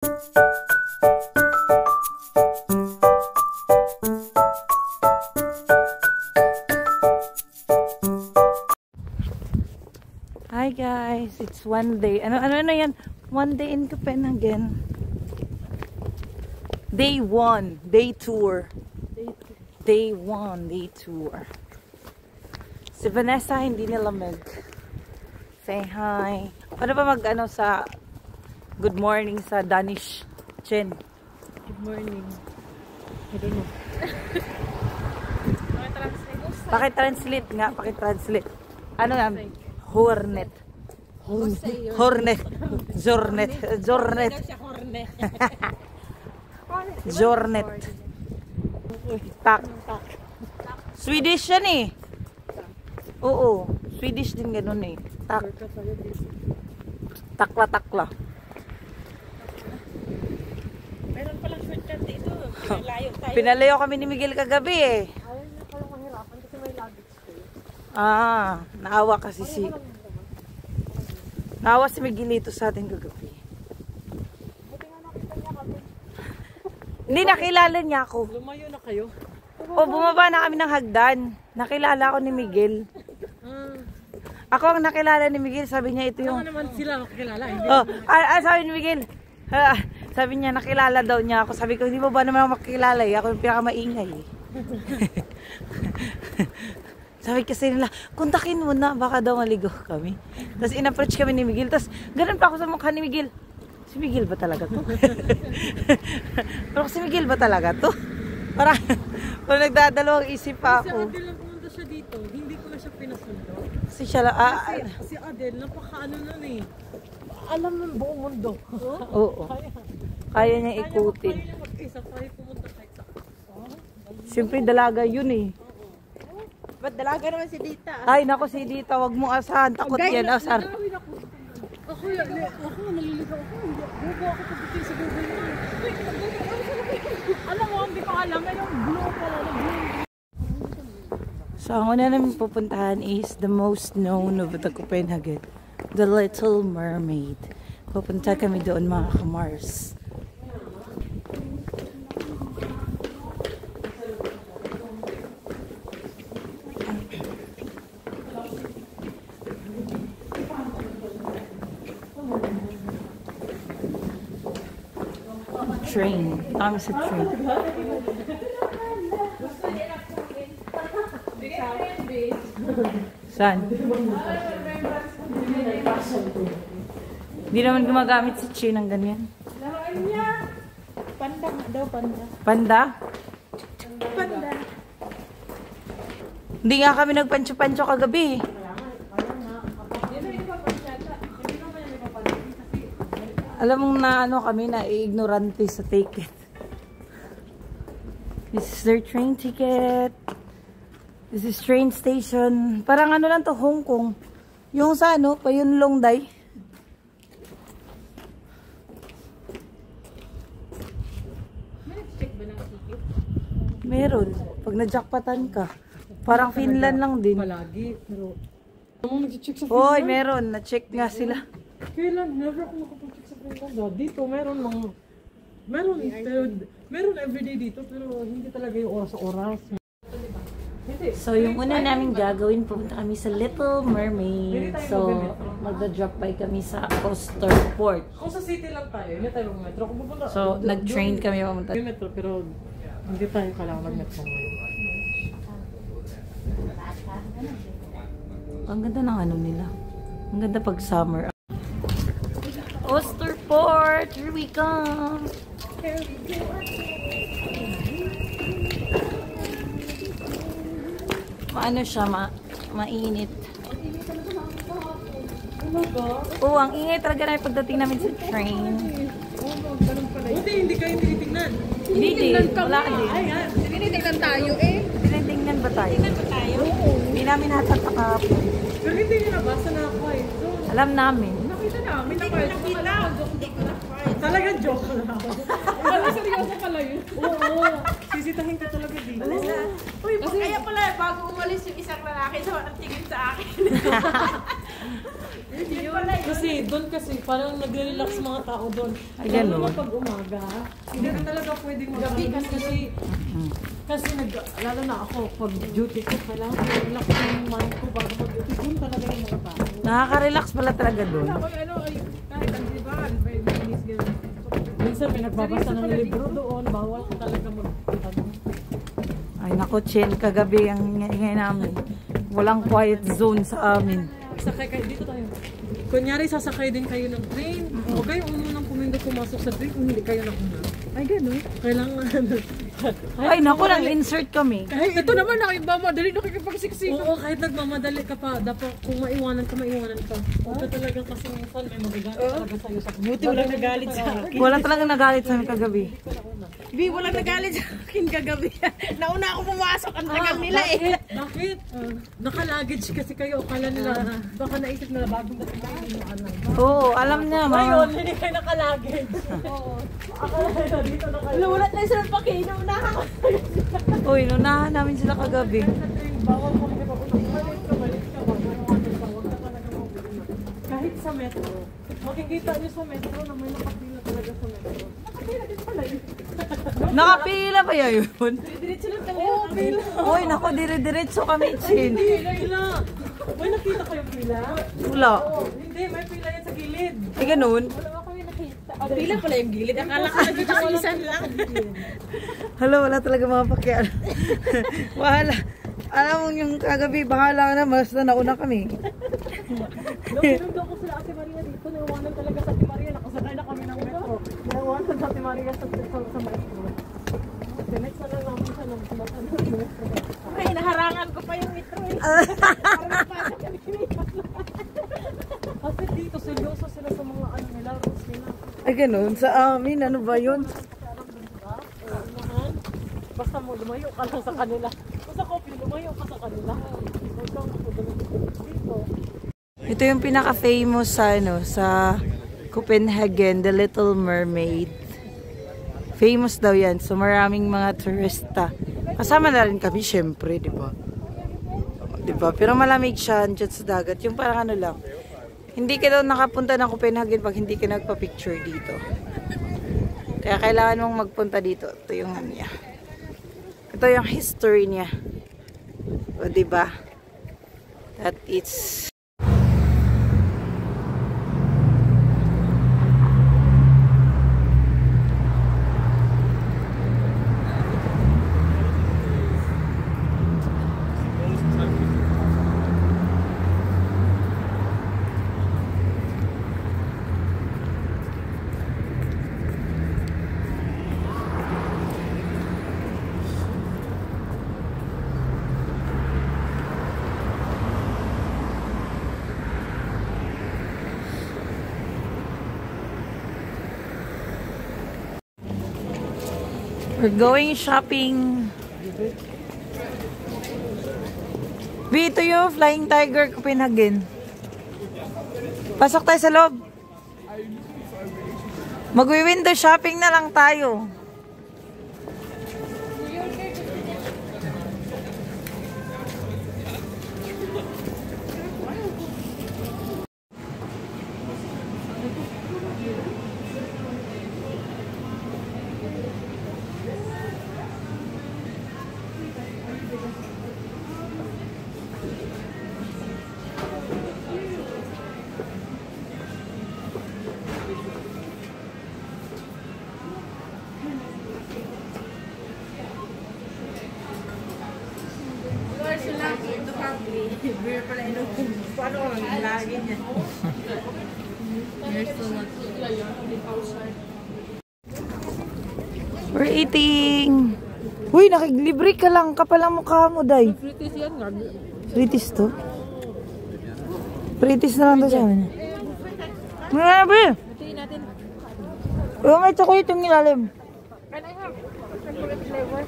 Hi guys, it's one day. Ano yan? One day in Copenhagen. Day 1, day tour. Day 1, day tour. Si Vanessa hindi nilamig. Say hi. Paano ba mag sa good morning sa Danish? Chen. Good morning. I don't know. Pakitranslate nga, pakitranslate. Ano nga? Hornet. Hornet. Zornet. Zornet. Zornet. Tak. Swedish yan eh. Oo. Swedish din ganun eh. Tak. Takla-takla. Meron palang shortcut dito. Pinalayo tayo. Pinalayo kami ni Miguel kagabi eh. Ayaw na kayo mahirapan kasi may luggage kayo. Naawa kasi naawa si Miguel ito sa ating kagabi. Buti nga nakita niya kami. Hindi, nakilala niya ako. Lumayo na kayo? O, bumaba na kami ng hagdan. Nakilala ko ni Miguel. Ako ang nakilala ni Miguel, sabi niya ito yung... Ano naman sila makikilala? Sabi ni Miguel, sabi niya nakilala daw niya ako. Sabi ko, hindi mo ba naman ako makikilala eh? Ako yung pinakamaingay eh. Sabi kasi nila, kontakin mo na, baka daw maligo kami. Tapos in-approach kami ni Miguel. Tapos ganun pa ako sa mukha ni Miguel. Si Miguel ba talaga to? Pero si Miguel ba talaga to? Parang nagdadalawang isip pa ako. Si Adel lang pumunta siya dito. Hindi ko na siya pinasundo. Si siya lang, Si Adel, napaka-ano nun eh. Alam ng buong mundo. Oo. Kaya niya ikutin. Kaya niya mag-isa, kaya pumunta kahit saan. Siyempre dalaga yun eh. Ba't dalaga naman si Dita? Ay nako si Dita, wag mo asahan. Takot yan, asahan. Ako naliligaw ako. Bubo ako pagdating sa Google na. Alam mo, hindi ko alam. May yung blue pala na blue. So ang una namin pupuntahan is the most known of the Copenhagen, the Little Mermaid. Pupunta kami doon mga kamars. Train. Kami sa train. Saan? Hindi naman gumagamit si Chi ng ganyan. Laruan niya. Panda daw, panda. Panda? Panda. Hindi nga kami nagpancho-pancho kagabi. Alam mong na ano kami na ignorante sa ticket. This is their train ticket. This is train station. Parang ano lang to, Hong Kong. Yung sa ano, pa yun Longday. Check ba ng ticket? Meron. Pag na-jackpotan ka. Parang Finland lang din. Palagi. Pero, ano nag-check sa Finland? Hoy, meron. Na-check nga sila. Kailan? Never ako nakapag-check sa Finland. Dito, meron lang. Meron everyday dito, pero hindi talaga yung oras-oras. So, yung una namin gagawin, pupunta kami sa Little Mermaid. So, magda-drop by kami sa Osterport. Kung sa city lang tayo, hindi tayo mag-metro. Kung pupunta, So, nag-train kami pumunta. may metro, pero hindi tayo kailangan mag-metro ngayon. Ang ganda ng ano nila. Ang ganda pag summer. Osterport! Here we come! Maano siya, mainit. Oo, ang ingay talaga na pagdating namin sa train. Buti, hindi kayo tinitingnan. Hindi, wala ka din. Tinitingnan tayo eh. Tinitingnan ba tayo? Hindi namin natatak kahapon. Pero hindi nyo nabasa na ako eh. So, Alam namin. nakita namin na kahit talagang joke lang. Wala, seryoso pala yun. Oo. Sisitahin ka talaga dito. Uy, kaya pala bago umalis yung isang lalaki sa tingin sa akin. Kasi doon kasi parang nagre-relax mga tao doon. Ay, ganun. Lalo na pag umaga, hindi ka talaga pwedeng magabi kasi lalo na ako, pag duty ko, kailangan ko relax yung mind ko bago mag-duty. Doon talaga yung mga tao. Nakaka-relax pala talaga doon. Kahit ang diba, minsan may nagbabasa ng libro doon, bawal ko talaga mag-punta doon. Ay naku, Chen, kagabi ang ingay namin. Walang quiet zone sa amin. Sakay kayo, dito tayo. Kunyari, sasakay din kayo ng train. O kayo, unang pumindot pumasok sa train kung hindi kayo nakuna. Ay, gano'n. Kailangan. Ay naku, nang-insert kami. Ay, ito naman, nakaibamamadali, nakikipagsiksik. Oo, kahit nagmamadali ka pa, dapat kung maiwanan ka, maiwanan ka. Ito talagang kasi minsan may magagalit talaga sa'yo sa buti walang nagalit sa akin. Wala talaga nagalit sa amin kagabi. Bi, walang nagalit sa akin kagabi. Nauna ako pumasok, ang tagal nila eh. Bakit? Naka-luggage kasi kayo, akala nila, baka naisip nila bagong dating kayo, hindi mo alam. Oo, alam niya. Ngayon, hindi kayo naka-luggage. Oo. Akala nila dito naka-luggage. Nawalat na sila pa kayo, naunahan ko. Uy, nunahan namin sila kagabi. Bawal ko hindi pa malit ka, huwag ka talaga mabili. Kahit sa metro, makikita niyo sa metro na may nakapila talaga sa metro. Nakapila din pala yun. Nakapila ba yun? Diretso lang talaga. Oo, pila. Uy, naku, dire-diretso kami, Chin. Hindi, pila. May nakita kayo pila? Wala. Hindi, may pila yan sa gilid. Eh, ganun. Wala ba kami nakita? Pila pala yung gilid. Akala ko nagkakasisan lang. Hala, wala talaga mga pakialam. Wala. Alam mo yung kagabi, bahala na, mas na nauna kami. Nung ko sila Ate Maria dito, naiwanan talaga sa Ate Maria, nakasakay na kami ng metro. Naiwanan sa Ate Maria sa metro. The next na lang namin siya nung sumasan ng metro. Ay, naharangan ko pa yung metro eh. Para mapasok kami metro. Kasi dito, seryoso sila sa mga ano nila, rules nila. Ay, ganun. Sa amin, ano ba yun? Basta mo, lumayo ka lang sa kanila. Kung sa coffee, lumayo ka sa kanila. Huwag kang dito. Ito yung pinaka-famous sa, ano, sa Copenhagen, The Little Mermaid. Famous daw yan. So, maraming mga turista. Kasama na rin kami, syempre, di ba? Di ba? Pero malamig siya dyan sa dagat. Yung parang ano lang. Hindi ka daw nakapunta ng Copenhagen pag hindi ka nagpa-picture dito. Kaya kailangan mong magpunta dito. Ito yung ano niya. Ito yung history niya. O, diba? That it's... We're going shopping. B, ito yung Flying Tiger Copenhagen. Pasok tayo sa loob. Magwi-window shopping na lang tayo. Beer pala ino. Paano ko lang lagi niya? There's so much. We're eating. Uy, nakiglibre ka lang. Kapal ang mukha mo, Day. British yan nga. British to? British na lang to sa amin. Grabe! Hatiin natin. Oh, may chocolate yung ilalim. Can I have chocolate flavor?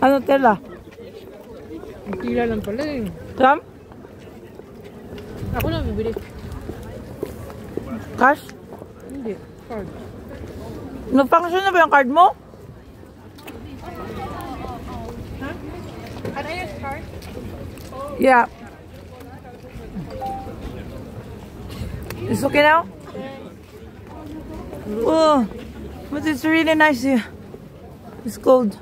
Ano, tela? Ang tila lang pala eh. Sam? Ako lang bibili. Cash? Hindi. Card. Nag-function na ba yung card mo? Can I use card? Yeah. It's okay now? Oh, but it's really nice here. It's cold.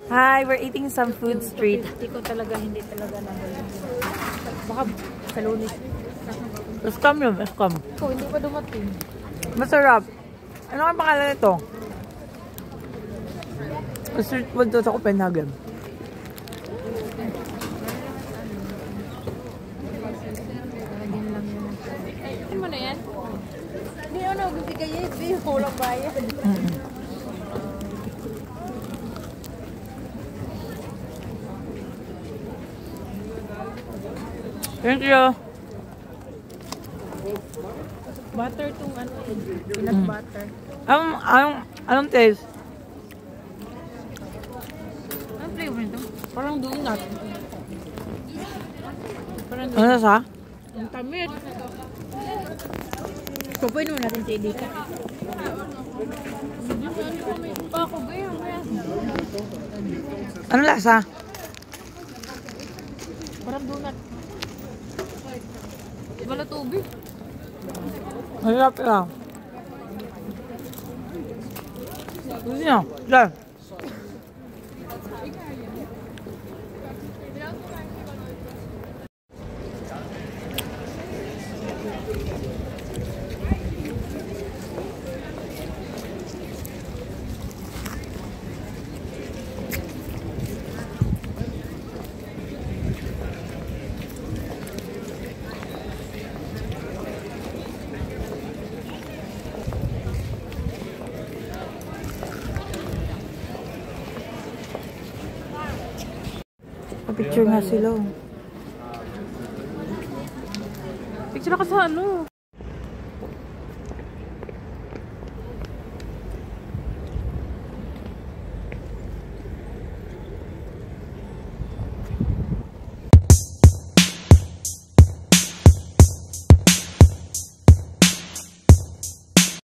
Hi, we're eating some food street. Hindi talaga nabalik. Baka sa Lunes. Scam yun, scam. Ikaw, hindi pa dumating. Masarap. Ano ang pangalan nito? Street food to sa Copenhagen. Ano mo na yan? Hindi ako nagbibigay yan. Hindi ako walang bayan. Thank you. Butter tong ano eh. Peanut butter. Anong taste? Anong flavor nito? Parang donut. Parang Ano na sa? ang tamid. Pupuin mo natin si Edika. Pa ako ba yun? Ano lasa? Parang donut. Wala tubig. Masarap lang. Hindi na. Diyan. Picture nga sila. Picture ka sa ano?